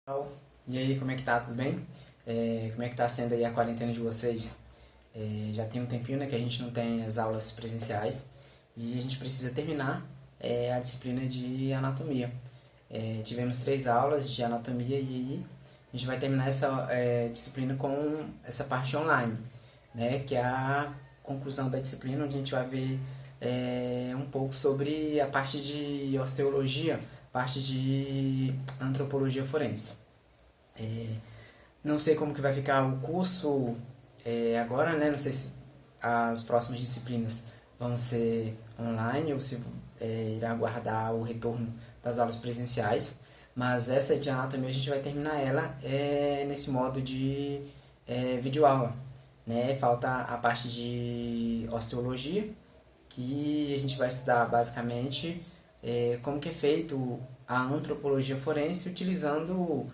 Pessoal, e aí, como é que tá? Tudo bem? Como é que tá sendo aí a quarentena de vocês? Já tem um tempinho, né, que a gente não tem as aulas presenciais e a gente precisa terminar a disciplina de anatomia. Tivemos 3 aulas de anatomia e aí a gente vai terminar essa disciplina com essa parte online, né, que é a conclusão da disciplina, onde a gente vai ver um pouco sobre a parte de osteologia, parte de antropologia forense. Não sei como que vai ficar o curso agora, né? Não sei se as próximas disciplinas vão ser online ou se irá aguardar o retorno das aulas presenciais. Mas essa de anatomia a gente vai terminar ela nesse modo de videoaula, né? Falta a parte de osteologia, que a gente vai estudar basicamente como que é feito a antropologia forense utilizando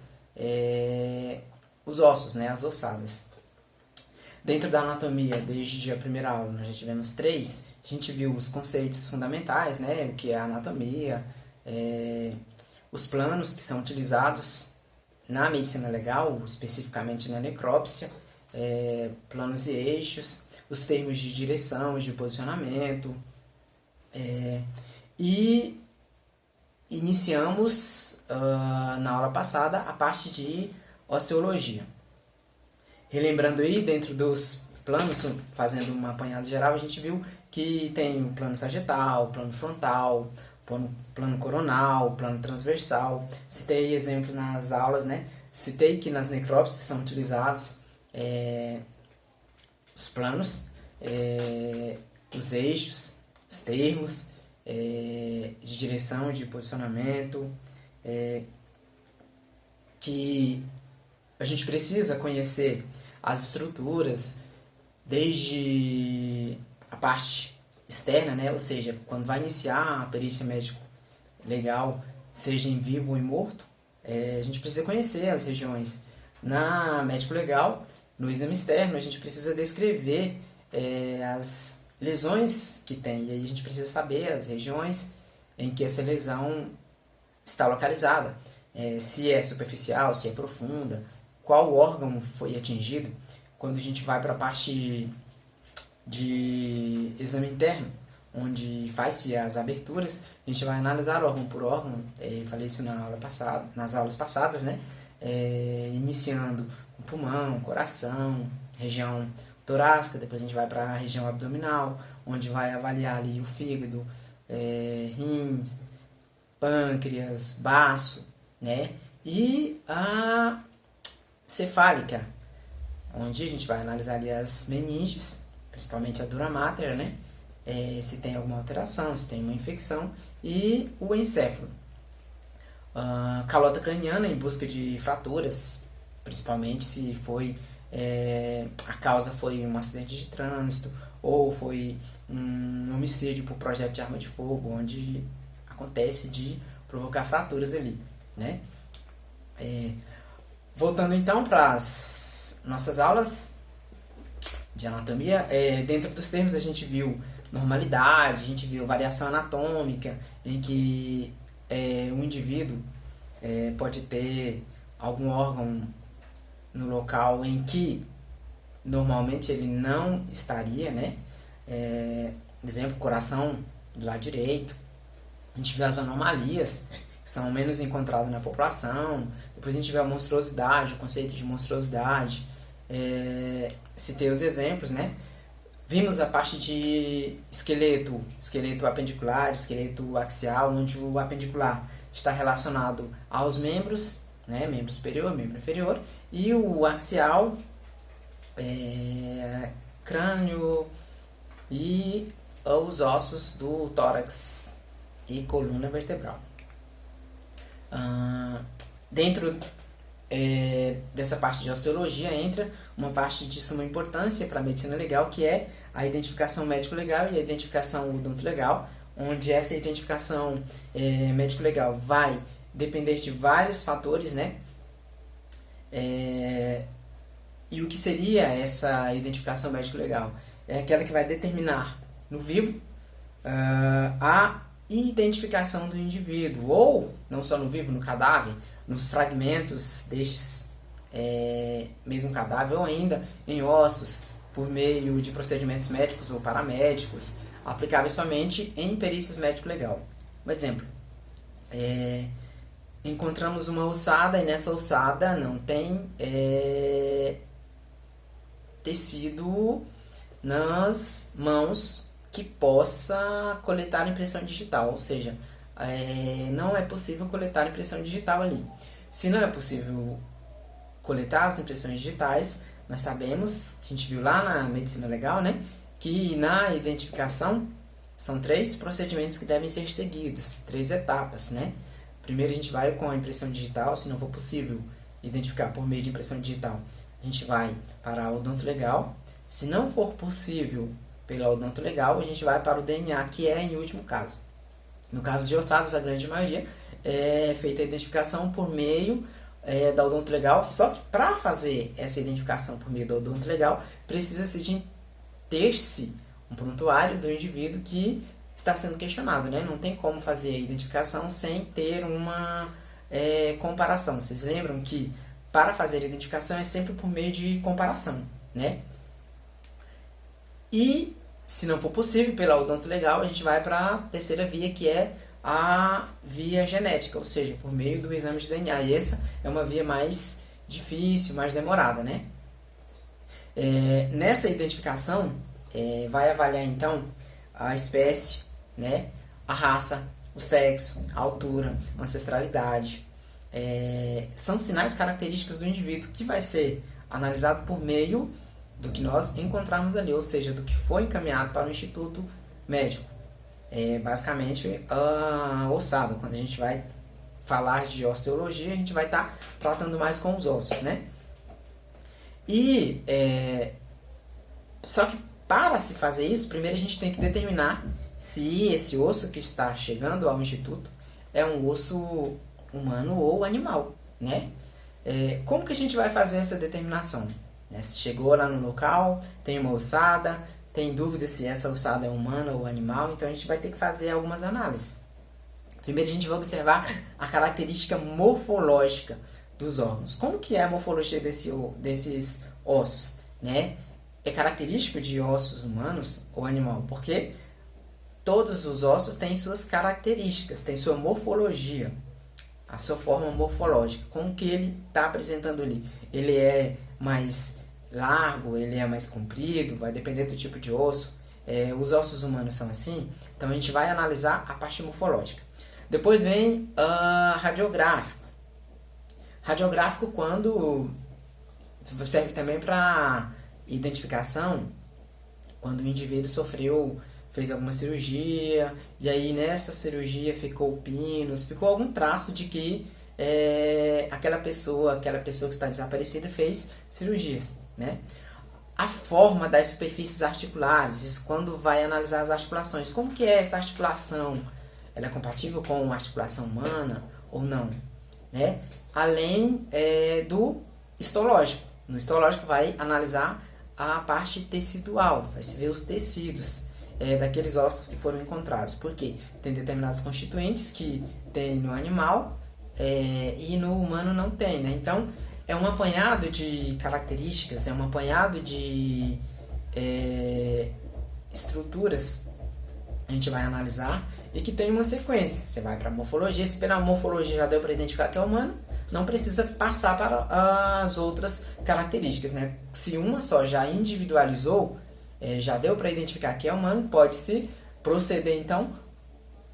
os ossos, né, as ossadas. Dentro da anatomia, desde a primeira aula, nós já tivemos 3. A gente viu os conceitos fundamentais, né, o que é a anatomia, os planos que são utilizados na medicina legal, especificamente na necrópsia, planos e eixos, os termos de direção, de posicionamento, e iniciamos na aula passada a parte de osteologia. Relembrando aí, dentro dos planos, fazendo um apanhado geral, a gente viu que tem o plano sagital, plano frontal, plano coronal, plano transversal. Citei exemplos nas aulas, né? Citei que nas necrópsias são utilizados os planos, os eixos, os termos de direção, de posicionamento, que a gente precisa conhecer as estruturas desde a parte externa, né? Ou seja, quando vai iniciar a perícia médico legal, seja em vivo ou em morto, a gente precisa conhecer as regiões. Na médico legal, no exame externo, a gente precisa descrever as lesões que tem, e aí a gente precisa saber as regiões em que essa lesão está localizada, se é superficial, se é profunda, qual órgão foi atingido. Quando a gente vai para a parte de exame interno, onde faz-se as aberturas, a gente vai analisar órgão por órgão. Falei isso nas aulas passadas, né? Iniciando com pulmão, coração, região torácica, depois a gente vai para a região abdominal, onde vai avaliar ali o fígado, rins, pâncreas, baço, né? E a cefálica, onde a gente vai analisar ali as meninges, principalmente a dura mater, né? Se tem alguma alteração, se tem uma infecção, e o encéfalo. Calota craniana em busca de fraturas, principalmente se foi a causa foi um acidente de trânsito ou foi um homicídio por projeto de arma de fogo, onde acontece de provocar fraturas ali, né? Voltando então para as nossas aulas de anatomia, dentro dos termos a gente viu normalidade, a gente viu variação anatômica, em que um indivíduo pode ter algum órgão no local em que normalmente ele não estaria, né? Exemplo, coração do lado direito. A gente vê as anomalias que são menos encontradas na população. Depois a gente vê a monstruosidade, o conceito de monstruosidade. Citei os exemplos, né? Vimos a parte de esqueleto apendicular, esqueleto axial, onde o apendicular está relacionado aos membros, né? Membro superior, membro inferior, e o axial, crânio e os ossos do tórax e coluna vertebral. Dentro dessa parte de osteologia entra uma parte de suma importância para a medicina legal, que é a identificação médico-legal e a identificação odonto-legal, onde essa identificação médico-legal vai depender de vários fatores, né? E o que seria essa identificação médico-legal? É aquela que vai determinar no vivo a identificação do indivíduo, ou não só no vivo, no cadáver, nos fragmentos destes mesmo cadáver, ou ainda em ossos, por meio de procedimentos médicos ou paramédicos, aplicáveis somente em perícias médico-legal. Um exemplo, encontramos uma ossada e nessa ossada não tem tecido nas mãos que possa coletar impressão digital, ou seja, não é possível coletar impressão digital ali. Se não é possível coletar as impressões digitais, nós sabemos, a gente viu lá na medicina legal, né, que na identificação são 3 procedimentos que devem ser seguidos, 3 etapas, né? Primeiro a gente vai com a impressão digital, se não for possível identificar por meio de impressão digital, a gente vai para a odonto legal. Se não for possível pela odonto legal, a gente vai para o DNA, que é em último caso. No caso de ossadas, a grande maioria é feita a identificação por meio da odonto legal, só que para fazer essa identificação por meio da odonto legal, precisa-se de ter-se um prontuário do indivíduo que está sendo questionado, né? Não tem como fazer a identificação sem ter uma comparação. Vocês lembram que para fazer a identificação é sempre por meio de comparação, né? E se não for possível pela odonto legal, a gente vai para a terceira via, que é a via genética, ou seja, por meio do exame de DNA. E essa é uma via mais difícil, mais demorada, né? Nessa identificação, vai avaliar então a espécie, né? A raça, o sexo, a altura, a ancestralidade. São sinais característicos do indivíduo que vai ser analisado por meio do que nós encontrarmos ali, ou seja, do que foi encaminhado para o Instituto Médico. Basicamente a ossada. Quando a gente vai falar de osteologia, a gente vai estar tratando mais com os ossos, né? E só que para se fazer isso, primeiro a gente tem que determinar se esse osso que está chegando ao instituto é um osso humano ou animal, né? Como que a gente vai fazer essa determinação? Se chegou lá no local, tem uma ossada, tem dúvida se essa ossada é humana ou animal, então a gente vai ter que fazer algumas análises. Primeiro a gente vai observar a característica morfológica dos órgãos. Como que é a morfologia desses ossos, né? É característico de ossos humanos ou animal? Porque todos os ossos têm suas características, têm sua morfologia, a sua forma morfológica. Como que ele está apresentando ali? Ele é mais largo, ele é mais comprido, vai depender do tipo de osso. Os ossos humanos são assim, então a gente vai analisar a parte morfológica. Depois vem radiográfico. Radiográfico quando serve também para identificação, quando o indivíduo fez alguma cirurgia, e aí nessa cirurgia ficou pinos, ficou algum traço de que aquela pessoa que está desaparecida fez cirurgias, né? A forma das superfícies articulares, isso quando vai analisar as articulações. Como que é essa articulação? Ela é compatível com a articulação humana ou não? Né? Além do histológico. No histológico vai analisar a parte tecidual, vai se ver os tecidos daqueles ossos que foram encontrados. Por quê? Tem determinados constituintes que tem no animal e no humano não tem, né? Então, é um apanhado de características, é um apanhado de estruturas a gente vai analisar e que tem uma sequência. Você vai para a morfologia, se pela morfologia já deu para identificar que é humano, não precisa passar para as outras características, né? Se uma só já individualizou, já deu para identificar que é humano, pode-se proceder então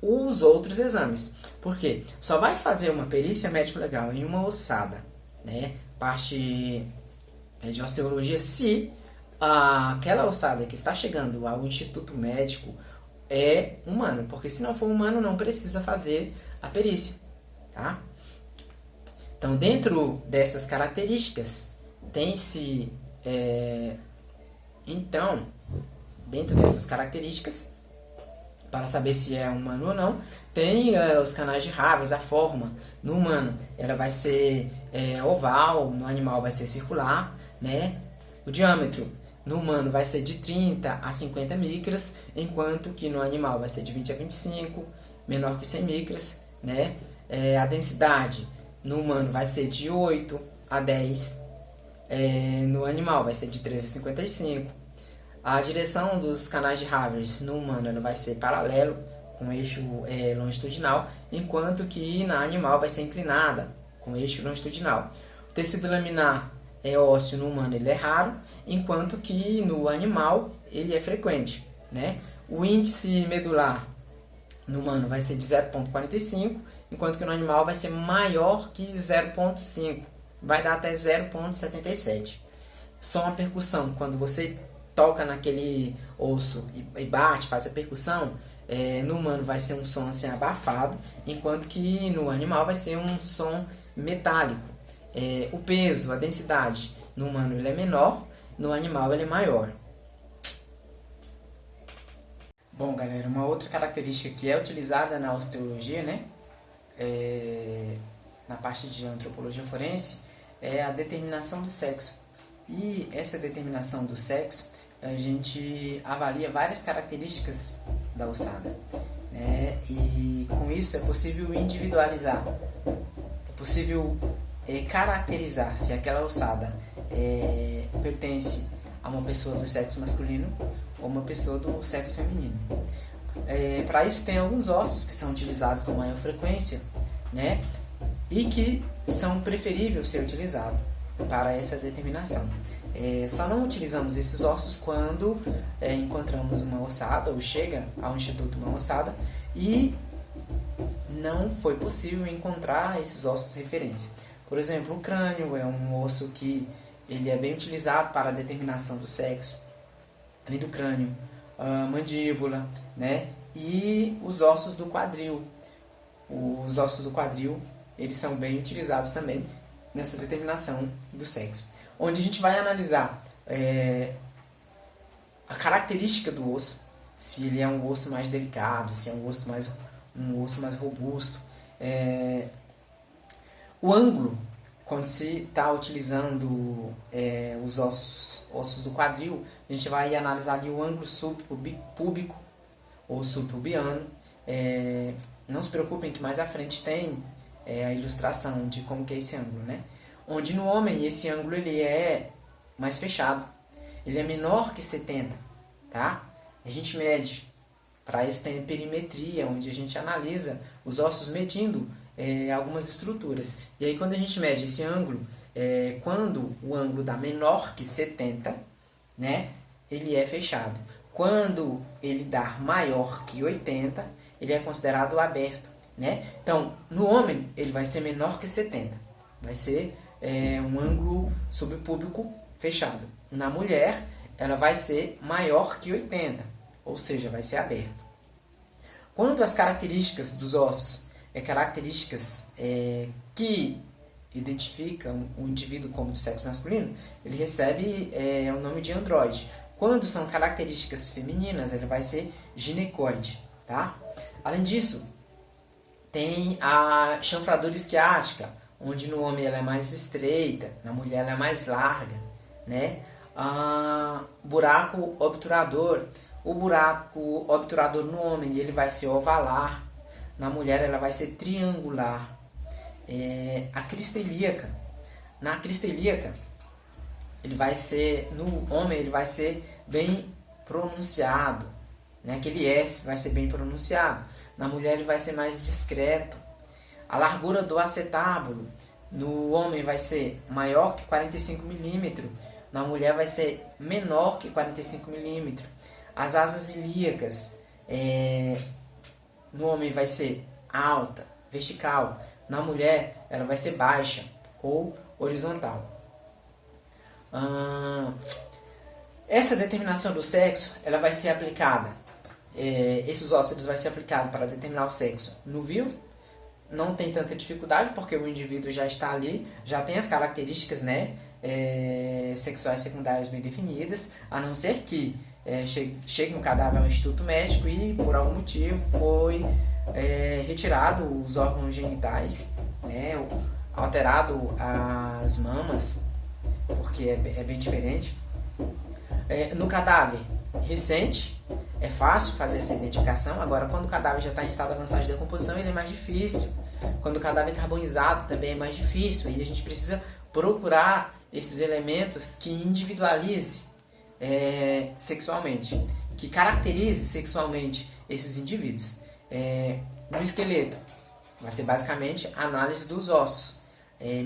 os outros exames. Por quê? Só vai fazer uma perícia médico-legal em uma ossada, né? Parte de osteologia, se aquela ossada que está chegando ao Instituto Médico é humano, porque se não for humano não precisa fazer a perícia, tá? Então, dentro dessas características, tem-se dentro dessas características, para saber se é humano ou não, tem os canais de Haber, a forma. No humano, ela vai ser oval, no animal vai ser circular, né? O diâmetro, no humano, vai ser de 30 a 50 micras, enquanto que no animal vai ser de 20 a 25, menor que 100 micras, né? A densidade no humano vai ser de 8 a 10, no animal vai ser de 13 a 55. A direção dos canais de Haver no humano ela vai ser paralelo com eixo longitudinal, enquanto que na animal vai ser inclinada com eixo longitudinal. O tecido laminar ósseo no humano ele é raro, enquanto que no animal ele é frequente, né? O índice medular no humano vai ser de 0,45, enquanto que no animal vai ser maior que 0,5, vai dar até 0,77. Som a percussão, quando você toca naquele osso e bate, faz a percussão, no humano vai ser um som assim abafado, enquanto que no animal vai ser um som metálico. O peso, a densidade, no humano ele é menor, no animal ele é maior. Bom, galera, uma outra característica que é utilizada na osteologia, né, na parte de antropologia forense, é a determinação do sexo. E essa determinação do sexo, a gente avalia várias características da ossada, né? E com isso é possível individualizar, é possível caracterizar se aquela ossada pertence a uma pessoa do sexo masculino ou uma pessoa do sexo feminino. Para isso tem alguns ossos que são utilizados com maior frequência, né? E que são preferíveis ser utilizados para essa determinação. Só não utilizamos esses ossos quando encontramos uma ossada ou chega ao instituto uma ossada e não foi possível encontrar esses ossos de referência. Por exemplo, o crânio é um osso que ele é bem utilizado para a determinação do sexo. Além do crânio, a mandíbula, né? E os ossos do quadril. Os ossos do quadril, eles são bem utilizados também nessa determinação do sexo. Onde a gente vai analisar a característica do osso, se ele é um osso mais delicado, se é um osso mais robusto. O ângulo, quando se está utilizando os ossos do quadril, a gente vai analisar ali o ângulo subpúbico ou subpubiano. Não se preocupem que mais à frente tem a ilustração de como que é esse ângulo, né? Onde no homem esse ângulo ele é mais fechado, ele é menor que 70, tá? A gente mede, para isso tem perimetria, onde a gente analisa os ossos medindo algumas estruturas. E aí quando a gente mede esse ângulo, quando o ângulo dá menor que 70, né, ele é fechado. Quando ele dá maior que 80, ele é considerado aberto, né? Então, no homem, ele vai ser menor que 70. Vai ser um ângulo subpúbico fechado. Na mulher, ela vai ser maior que 80, ou seja, vai ser aberto. Quanto às características dos ossos, características que identificam o indivíduo como do sexo masculino, ele recebe o nome de androide. Quando são características femininas, ele vai ser ginecoide, tá? Além disso, tem a chanfradura isquiática, onde no homem ela é mais estreita, na mulher ela é mais larga, né? Buraco obturador. O buraco obturador no homem ele vai ser ovalar, na mulher ela vai ser triangular. A crista ilíaca. Na crista ilíaca, ele vai ser, no homem ele vai ser bem pronunciado, né? Aquele S vai ser bem pronunciado. Na mulher ele vai ser mais discreto. A largura do acetábulo no homem vai ser maior que 45 mm, na mulher vai ser menor que 45 mm. As asas ilíacas no homem vai ser alta, vertical. Na mulher ela vai ser baixa ou horizontal. Essa determinação do sexo ela vai ser aplicada. Esses ossos eles vão ser aplicados para determinar o sexo no vivo. Não tem tanta dificuldade porque o indivíduo já está ali, já tem as características, né, sexuais secundárias bem definidas, a não ser que chegue no cadáver ao instituto médico e por algum motivo foi retirado os órgãos genitais, né, alterado as mamas, porque é bem diferente. No cadáver recente, é fácil fazer essa identificação. Agora, quando o cadáver já está em estado avançado de decomposição, ele é mais difícil. Quando o cadáver é carbonizado, também é mais difícil. Aí a gente precisa procurar esses elementos que individualize sexualmente, que caracterize sexualmente esses indivíduos. No esqueleto, vai ser basicamente a análise dos ossos,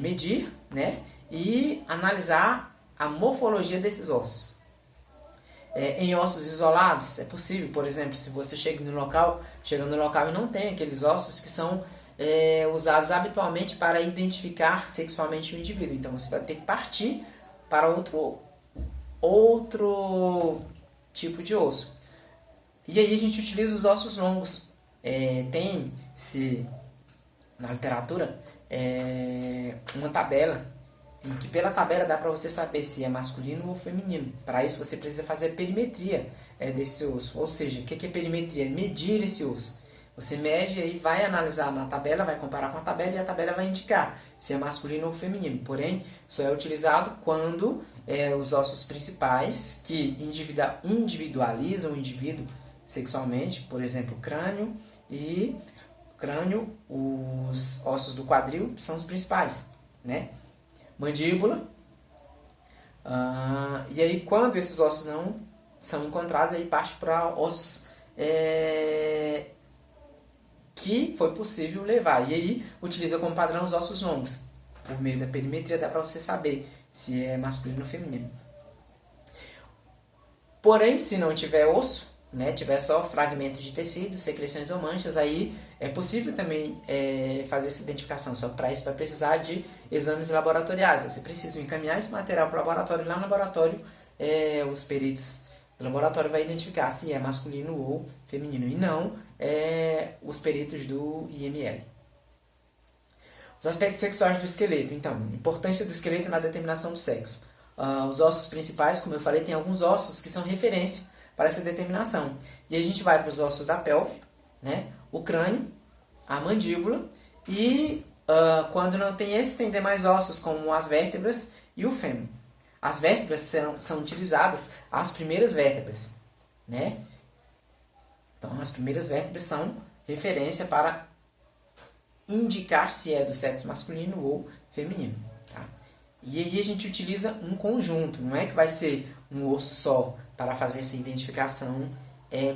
medir, né, e analisar a morfologia desses ossos. Em ossos isolados, é possível, por exemplo, se você chega no local e não tem aqueles ossos que são usados habitualmente para identificar sexualmente o indivíduo. Então você vai ter que partir para outro tipo de osso. E aí a gente utiliza os ossos longos. Tem-se na literatura uma tabela em que pela tabela dá para você saber se é masculino ou feminino. Para isso você precisa fazer a perimetria desse osso. Ou seja, o que é perimetria? Medir esse osso. Você mede e vai analisar na tabela, vai comparar com a tabela e a tabela vai indicar se é masculino ou feminino. Porém, só é utilizado quando os ossos principais que individualizam o indivíduo sexualmente, por exemplo, crânio, os ossos do quadril são os principais, né? Mandíbula. E aí, quando esses ossos não são encontrados, aí parte para ossos que foi possível levar. E aí utiliza como padrão os ossos longos. Por meio da perimetria dá para você saber se é masculino ou feminino. Porém, se não tiver osso, né, tiver só fragmentos de tecido, secreções ou manchas, aí é possível também fazer essa identificação. Só que para isso vai precisar de exames laboratoriais. Você precisa encaminhar esse material para o laboratório. Lá no laboratório, os peritos do laboratório vai identificar se é masculino ou feminino. E não os peritos do IML. Os aspectos sexuais do esqueleto. Então, importância do esqueleto na determinação do sexo. Os ossos principais, como eu falei, tem alguns ossos que são referência para essa determinação. E aí a gente vai para os ossos da pelve, né? O crânio, a mandíbula e quando não tem esse, tem demais ossos como as vértebras e o fêmur. As vértebras são utilizadas as primeiras vértebras, né? Então as primeiras vértebras são referência para indicar se é do sexo masculino ou feminino. Tá? E aí a gente utiliza um conjunto, não é que vai ser um osso só para fazer essa identificação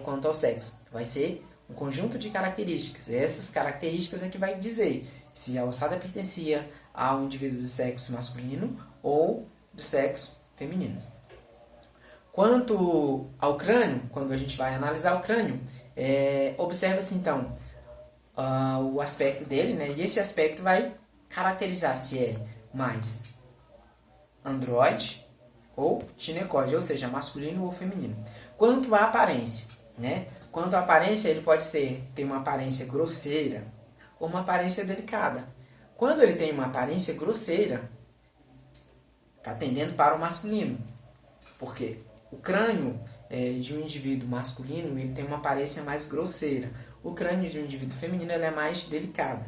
quanto ao sexo. Vai ser um conjunto de características. Essas características é que vai dizer se a ossada pertencia ao indivíduo do sexo masculino ou do sexo feminino. Quanto ao crânio, quando a gente vai analisar o crânio, observa-se então o aspecto dele, né? E esse aspecto vai caracterizar se é mais androide ou ginecóide, ou seja, masculino ou feminino. Quanto à aparência, né? Quanto à aparência, ele pode ter uma aparência grosseira ou uma aparência delicada. Quando ele tem uma aparência grosseira, está tendendo para o masculino. Por quê? O crânio de um indivíduo masculino ele tem uma aparência mais grosseira. O crânio de um indivíduo feminino ela é mais delicada.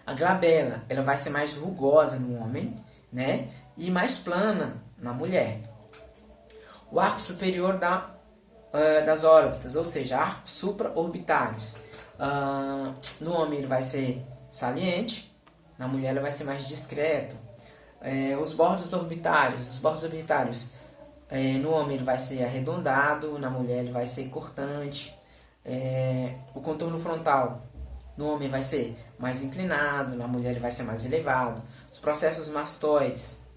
A glabela ela vai ser mais rugosa no homem, né? E mais plana na mulher. O arco superior das órbitas, ou seja, arcos supraorbitários. No homem ele vai ser saliente, na mulher ele vai ser mais discreto. Os bordos orbitários, no homem ele vai ser arredondado, na mulher ele vai ser cortante. O contorno frontal, no homem vai ser mais inclinado, na mulher ele vai ser mais elevado. Os processos mastoides,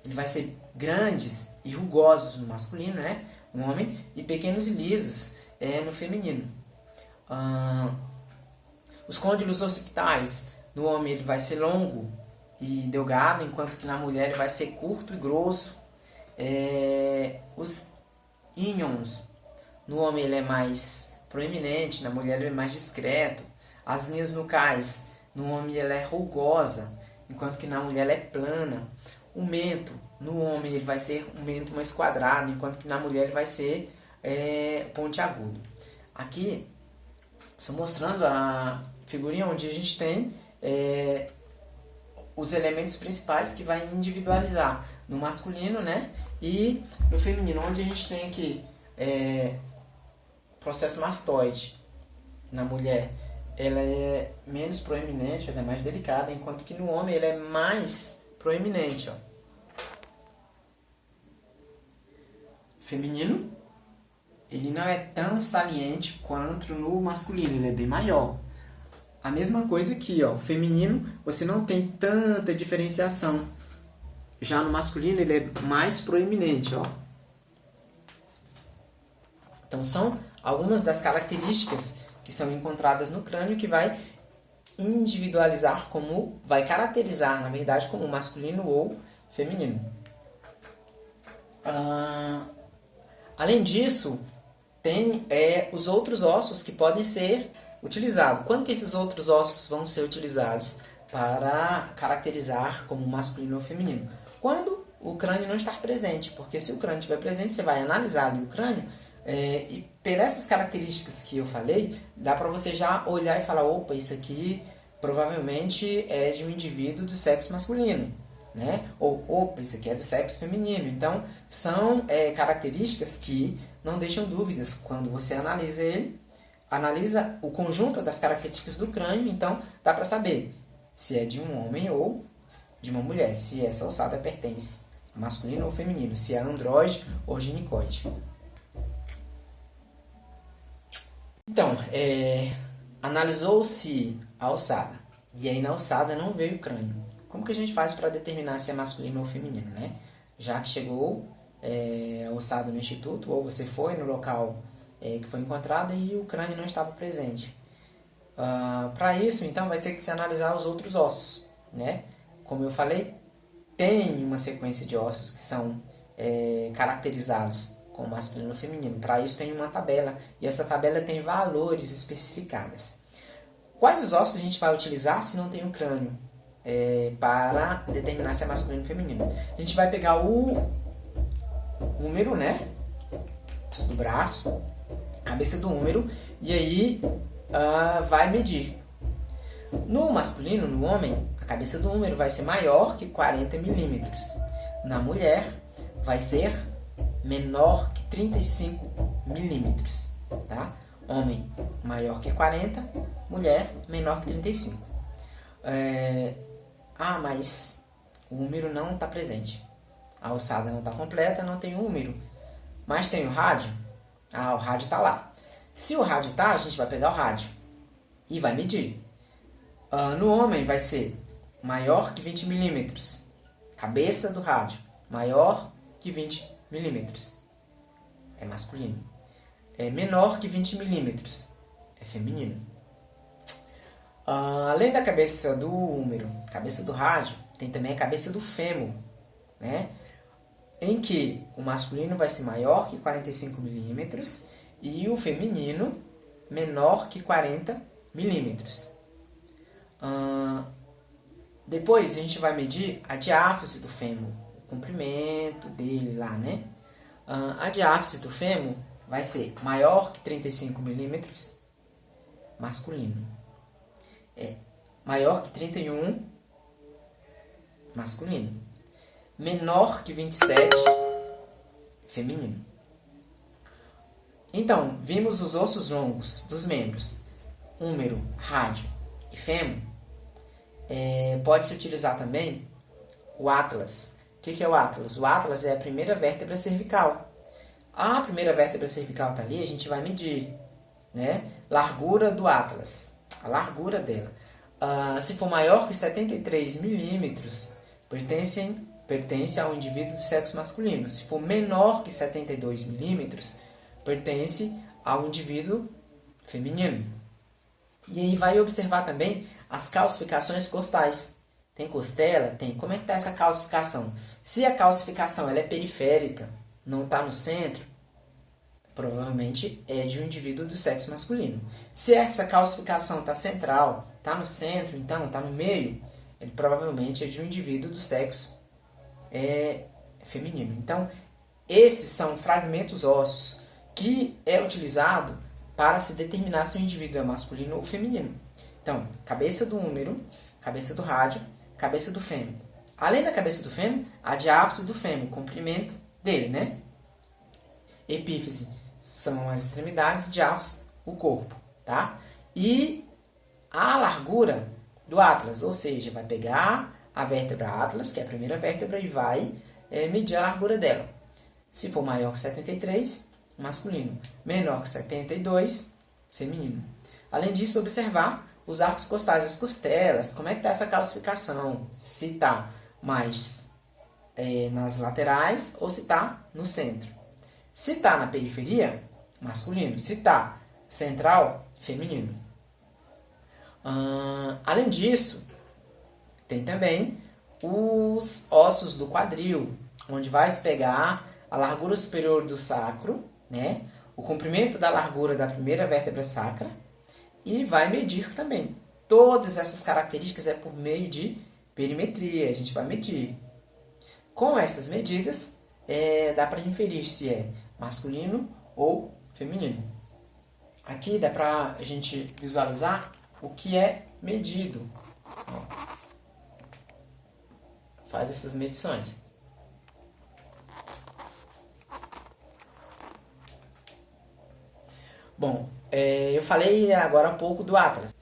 ele vai ser grandes e rugosos no masculino, né? No homem, e pequenos e lisos no feminino. Os côndilos occipitais, no homem ele vai ser longo e delgado, enquanto que na mulher ele vai ser curto e grosso. Os ínions, no homem ele é mais proeminente, na mulher ele é mais discreto. As linhas nucais, no homem ela é rugosa, enquanto que na mulher ela é plana. O mento, no homem ele vai ser um mento mais quadrado, enquanto que na mulher ele vai ser pontiagudo. Aqui, estou mostrando a figurinha onde a gente tem os elementos principais que vai individualizar no masculino, né? E no feminino, onde a gente tem aqui processo mastoide na mulher, ela é menos proeminente, ela é mais delicada, enquanto que no homem ela é mais proeminente. Ó. Feminino, ele não é tão saliente quanto no masculino, ele é bem maior. A mesma coisa aqui, ó, o feminino você não tem tanta diferenciação. Já no masculino ele é mais proeminente, ó. Então são algumas das características que são encontradas no crânio que vai individualizar como, vai caracterizar, na verdade, como masculino ou feminino. Além disso, tem os outros ossos que podem ser utilizados. Quando que esses outros ossos vão ser utilizados para caracterizar como masculino ou feminino? Quando o crânio não está presente, porque se o crânio estiver presente, você vai analisar ali o crânio e por essas características que eu falei, dá para você já olhar e falar, opa, isso aqui provavelmente é de um indivíduo do sexo masculino, né? Ou, opa, isso aqui é do sexo feminino. Então, são características que não deixam dúvidas quando você analisa ele, analisa o conjunto das características do crânio, então dá para saber se é de um homem ou de uma mulher, se essa ossada pertence a masculino ou feminino, se é andróide ou ginecoide. Então, analisou-se a ossada, e aí na ossada não veio o crânio. Como que a gente faz para determinar se é masculino ou feminino, né? Já que chegou a ossada no instituto, ou você foi no local que foi encontrado e o crânio não estava presente. Para isso, então, vai ter que se analisar os outros ossos, né? Como eu falei, tem uma sequência de ossos que são caracterizados como masculino ou feminino. Para isso tem uma tabela, e essa tabela tem valores especificados. Quais os ossos a gente vai utilizar se não tem um crânio para determinar se é masculino ou feminino? A gente vai pegar o úmero, né? Do braço, cabeça do úmero, e aí vai medir. No masculino, no homem, a cabeça do úmero vai ser maior que 40 milímetros. Na mulher, vai ser menor que 35 milímetros. Tá? Homem maior que 40, mulher menor que 35. Mas o úmero não está presente. A ossada não está completa, não tem o úmero. Mas tem o rádio? O rádio está lá. Se o rádio está, a gente vai pegar o rádio e vai medir. No homem vai ser maior que 20 milímetros. Cabeça do rádio, maior que 20 milímetros. É masculino. Menor que 20 milímetros. É feminino. Além da cabeça do úmero, cabeça do rádio, tem também a cabeça do fêmur, né? Em que o masculino vai ser maior que 45 milímetros e o feminino menor que 40 milímetros. Depois a gente vai medir a diáfise do fêmur, o comprimento dele lá, né? A diáfise do fêmur vai ser maior que 35 milímetros, masculino. Maior que 31, masculino. Menor que 27, feminino. Então, vimos os ossos longos dos membros, úmero, rádio e fêmur. Pode-se utilizar também o atlas. O que é o atlas? O atlas é a primeira vértebra cervical. A primeira vértebra cervical está ali, a gente vai medir, né? Largura do atlas, a largura dela. Se for maior que 73 milímetros, pertence ao indivíduo do sexo masculino. Se for menor que 72 milímetros, pertence ao indivíduo feminino. E aí vai observar também as calcificações costais. Tem costela? Tem. Como é que está essa calcificação? Se a calcificação ela é periférica, não está no centro, provavelmente é de um indivíduo do sexo masculino. Se essa calcificação está central, está no centro, então está no meio, ele provavelmente é de um indivíduo do sexo feminino. Então, esses são fragmentos ósseos que é utilizado para se determinar se o indivíduo é masculino ou feminino. Então, cabeça do úmero, cabeça do rádio, cabeça do fêmur. Além da cabeça do fêmur, a diáfise do fêmur, o comprimento dele, né? Epífise são as extremidades, Diáfos, o corpo, tá? E a largura do atlas, ou seja, vai pegar a vértebra atlas, que é a primeira vértebra, e vai medir a largura dela. Se for maior que 73, masculino. Menor que 72, feminino. Além disso, observar os arcos costais, as costelas, como é que está essa calcificação. Se está mais nas laterais ou se está no centro. Se está na periferia, masculino. Se está central, feminino. Além disso, tem também os ossos do quadril, onde vai se pegar a largura superior do sacro, né? O comprimento da largura da primeira vértebra sacra, e vai medir também. Todas essas características é por meio de perimetria, a gente vai medir. Com essas medidas, dá para inferir se é masculino ou feminino. Aqui dá para a gente visualizar o que é medido. Faz essas medições. Bom, eu falei agora há pouco do atlas.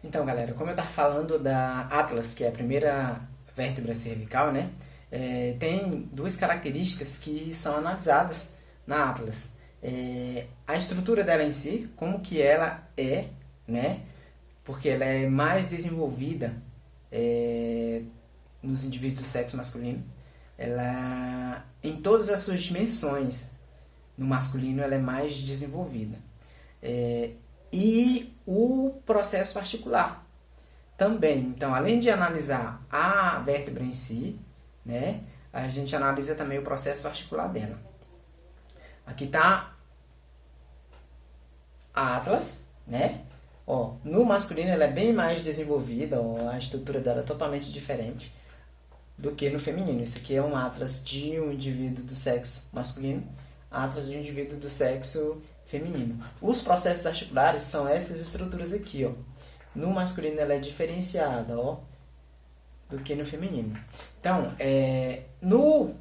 Então, galera, como eu estava falando da atlas, que é a primeira vértebra cervical, né? Tem duas características que são analisadas na atlas. A estrutura dela em si, como que ela é, né? Porque ela é mais desenvolvida nos indivíduos do sexo masculino. Ela, em todas as suas dimensões, no masculino ela é mais desenvolvida. E o processo articular também. Então, além de analisar a vértebra em si, né, a gente analisa também o processo articular dela. Aqui está a atlas, né? No masculino ela é bem mais desenvolvida, a estrutura dela é totalmente diferente do que no feminino. Isso aqui é um atlas de um indivíduo do sexo masculino, atlas de um indivíduo do sexo feminino. Os processos articulares são essas estruturas aqui, No masculino ela é diferenciada, do que no feminino. Então, no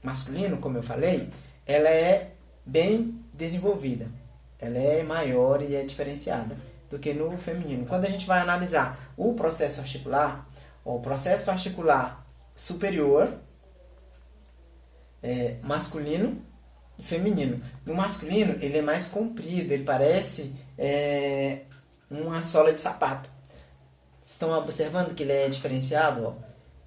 masculino, como eu falei, ela é bem desenvolvida. Ela é maior e é diferenciada do que no feminino. Quando a gente vai analisar o processo articular, o processo articular superior, masculino e feminino. No masculino, ele é mais comprido, ele parece uma sola de sapato. Estão observando que ele é diferenciado?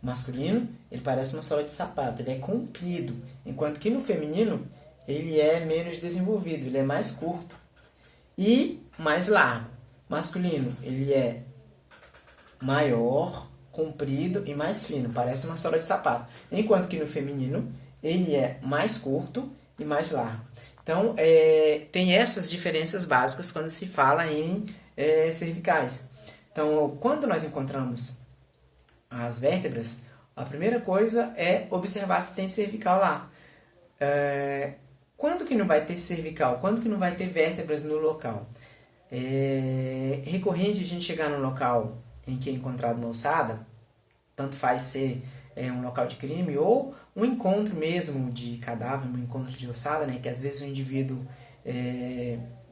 Masculino, ele parece uma sola de sapato, ele é comprido, enquanto que no feminino, ele é menos desenvolvido, ele é mais curto e mais largo. Masculino, ele é maior, comprido e mais fino, parece uma sola de sapato. Enquanto que no feminino, ele é mais curto e mais largo. Então, tem essas diferenças básicas quando se fala em cervicais. Então, quando nós encontramos as vértebras, a primeira coisa é observar se tem cervical lá. Quando que não vai ter cervical? Quando que não vai ter vértebras no local? É recorrente a gente chegar num local em que é encontrado uma ossada, tanto faz ser um local de crime ou um encontro mesmo de cadáver, um encontro de ossada, né? Que às vezes o indivíduo,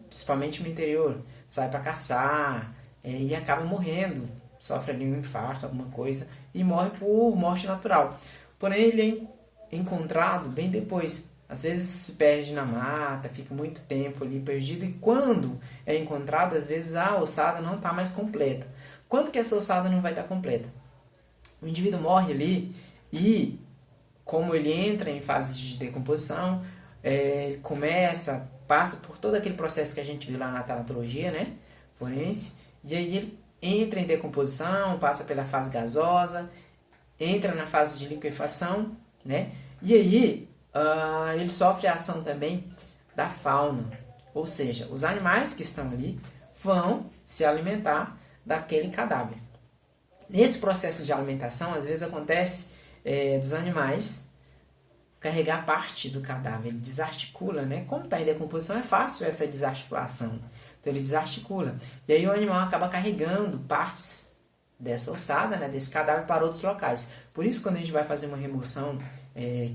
principalmente no interior, sai para caçar e acaba morrendo, sofre ali um infarto, alguma coisa, e morre por morte natural. Porém, ele é encontrado bem depois. Às vezes se perde na mata, fica muito tempo ali perdido, e quando é encontrado, às vezes a ossada não está mais completa. Quando que essa ossada não vai estar completa? O indivíduo morre ali e, como ele entra em fase de decomposição, ele passa por todo aquele processo que a gente viu lá na tanatologia, né, forense, e aí ele entra em decomposição, passa pela fase gasosa, entra na fase de liquefação, né, e aí ele sofre a ação também da fauna, ou seja, os animais que estão ali vão se alimentar daquele cadáver. Nesse processo de alimentação, às vezes acontece dos animais carregar parte do cadáver, ele desarticula, né? Como está em decomposição, é fácil essa desarticulação. Então ele desarticula. E aí o animal acaba carregando partes dessa ossada, né, desse cadáver para outros locais. Por isso, quando a gente vai fazer uma remoção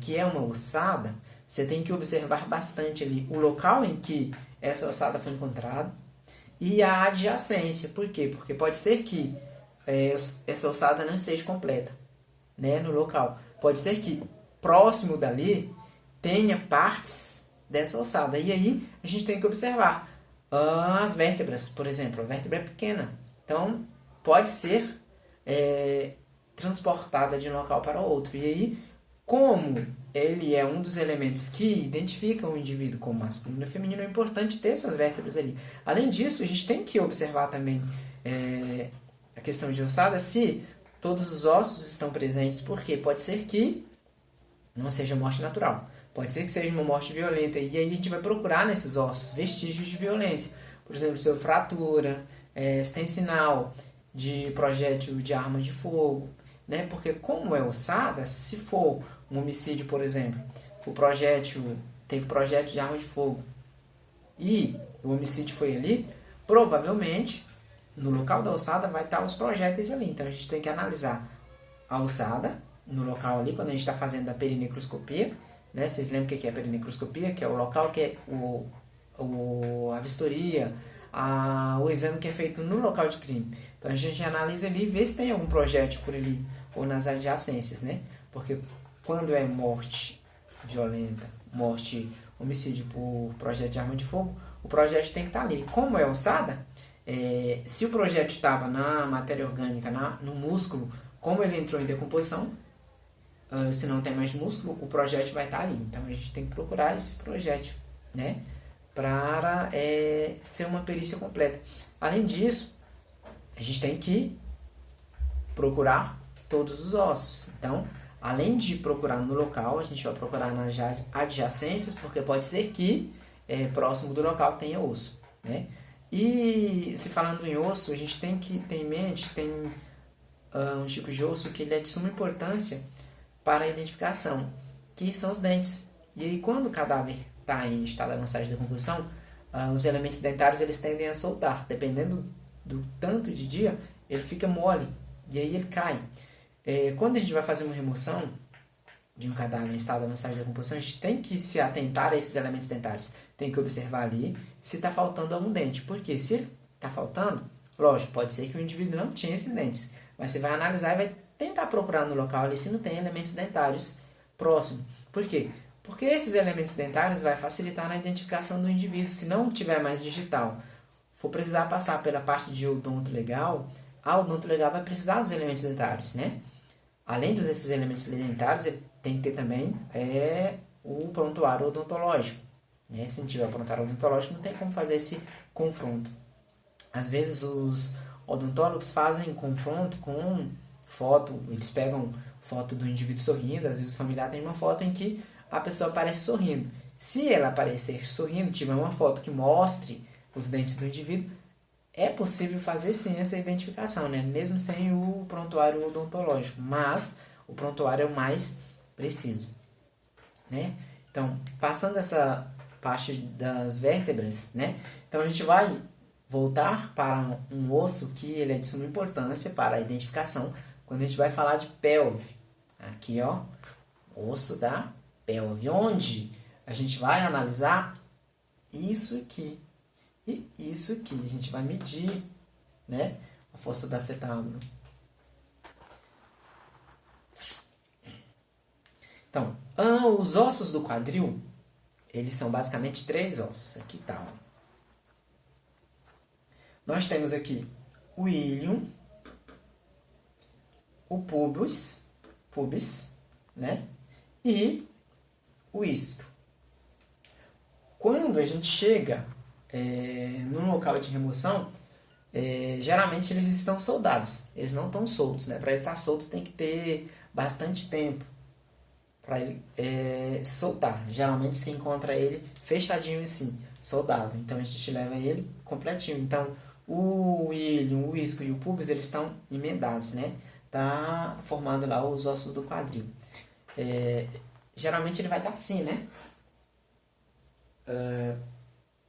que é uma ossada, você tem que observar bastante ali o local em que essa ossada foi encontrada e a adjacência. Por quê? Porque pode ser que essa ossada não esteja completa, né, no local. Pode ser que próximo dali tenha partes dessa ossada. E aí a gente tem que observar as vértebras, por exemplo. A vértebra é pequena, então pode ser transportada de um local para outro. E aí, como ele é um dos elementos que identificam o indivíduo como masculino e feminino, é importante ter essas vértebras ali. Além disso, a gente tem que observar também a questão de ossada, se todos os ossos estão presentes, porque pode ser que não seja morte natural. Pode ser que seja uma morte violenta. E aí a gente vai procurar nesses ossos vestígios de violência. Por exemplo, se houve fratura, se tem sinal de projétil de arma de fogo. Né? Porque como é ossada, se for um homicídio, por exemplo, teve projétil de arma de fogo e o homicídio foi ali, provavelmente no local da ossada vai estar os projéteis ali. Então a gente tem que analisar a ossada no local ali, quando a gente está fazendo a perinecroscopia, né? Vocês lembram o que é a perinecroscopia? Que é o local que é a vistoria, o exame que é feito no local de crime. Então a gente analisa ali e vê se tem algum projétil por ali ou nas adjacências, né? Porque quando é morte violenta, homicídio por projétil de arma de fogo, o projétil tem que estar ali. Como é ossada, se o projétil estava na matéria orgânica, no músculo, como ele entrou em decomposição, se não tem mais músculo, o projétil vai estar ali. Então a gente tem que procurar esse projétil, né, para ser uma perícia completa. Além disso, a gente tem que procurar todos os ossos. Então, além de procurar no local, a gente vai procurar nas adjacências, porque pode ser que próximo do local tenha osso, né? E se falando em osso, a gente tem que ter em mente, tem um tipo de osso que ele é de suma importância para a identificação, que são os dentes. E aí, quando o cadáver está em estado avançado de decomposição, os elementos dentários eles tendem a soltar. Dependendo do tanto de dia, ele fica mole e aí ele cai. Quando a gente vai fazer uma remoção de um cadáver em estado avançado de decomposição, a gente tem que se atentar a esses elementos dentários. Tem que observar ali se está faltando algum dente. Porque se ele está faltando, lógico, pode ser que o indivíduo não tinha esses dentes. Mas você vai analisar e vai tentar procurar no local ali se não tem elementos dentários próximos. Por quê? Porque esses elementos dentários vai facilitar na identificação do indivíduo. Se não tiver mais digital, for precisar passar pela parte de odonto legal, a odonto legal vai precisar dos elementos dentários, né? Além desses elementos dentários, ele tem que ter também o prontuário odontológico, né? Se não tiver o prontuário odontológico, não tem como fazer esse confronto. Às vezes os odontólogos fazem confronto com foto, eles pegam foto do indivíduo sorrindo, às vezes o familiar tem uma foto em que a pessoa aparece sorrindo. Se ela aparecer sorrindo, tiver uma foto que mostre os dentes do indivíduo, é possível fazer sim essa identificação, né? Mesmo sem o prontuário odontológico, mas o prontuário é o mais preciso, né? Então, passando essa parte das vértebras, né? Então a gente vai voltar para um osso que ele é de suma importância para a identificação quando a gente vai falar de pelve. Aqui, ó, osso da pelve, onde a gente vai analisar isso aqui e isso aqui. A gente vai medir, né, a força do acetábulo. Então, os ossos do quadril, eles são basicamente 3 ossos. Aqui tá, ó. Nós temos aqui o íleon, o pubis, né, e o isquio. Quando a gente chega num local de remoção, geralmente eles estão soldados, eles não estão soltos, né? Para ele estar solto tem que ter bastante tempo para ele soltar. Geralmente se encontra ele fechadinho assim, soldado. Então a gente leva ele completinho. Então o íleon, o isquio e o pubis eles estão emendados, né? Tá formando lá os ossos do quadril. Geralmente ele vai estar assim, né?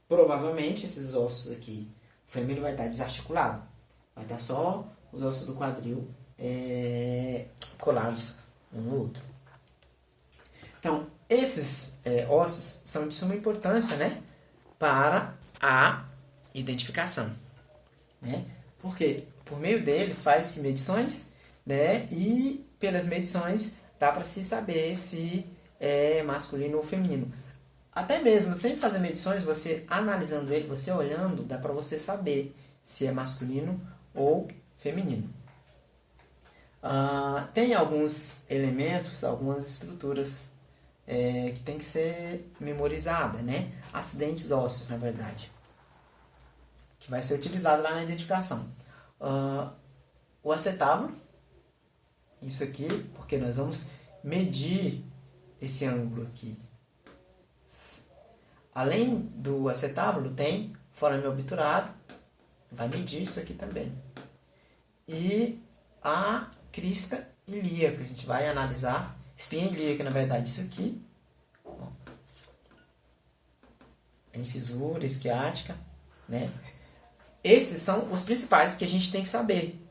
Provavelmente esses ossos aqui, o fêmur vai estar desarticulado. Vai estar só os ossos do quadril colados um no outro. Então, Esses ossos são de suma importância, né, para a identificação, né? Porque por meio deles faz-se medições, né, e pelas medições dá para se saber se é masculino ou feminino. Até mesmo sem fazer medições, você analisando ele, você olhando, dá para você saber se é masculino ou feminino. Tem alguns elementos, algumas estruturas que tem que ser memorizada, né? Acidentes ósseos, na verdade, que vai ser utilizado lá na identificação. O acetábulo, isso aqui, porque nós vamos medir esse ângulo aqui. Além do acetábulo, tem forame obturado, vai medir isso aqui também. E a crista ilíaca, a gente vai analisar, espinha ilíaca, na verdade, isso aqui. Ó, a incisura esquiática, né? Esses são os principais que a gente tem que saber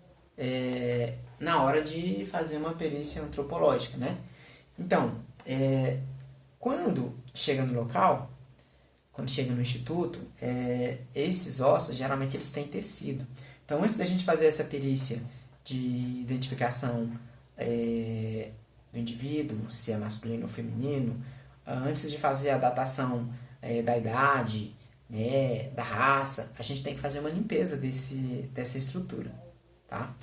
na hora de fazer uma perícia antropológica, né? Então, quando chega no local, quando chega no instituto, esses ossos, geralmente eles têm tecido. Então, antes da gente fazer essa perícia de identificação do indivíduo, se é masculino ou feminino, antes de fazer a datação da idade, né, da raça, a gente tem que fazer uma limpeza dessa estrutura, tá?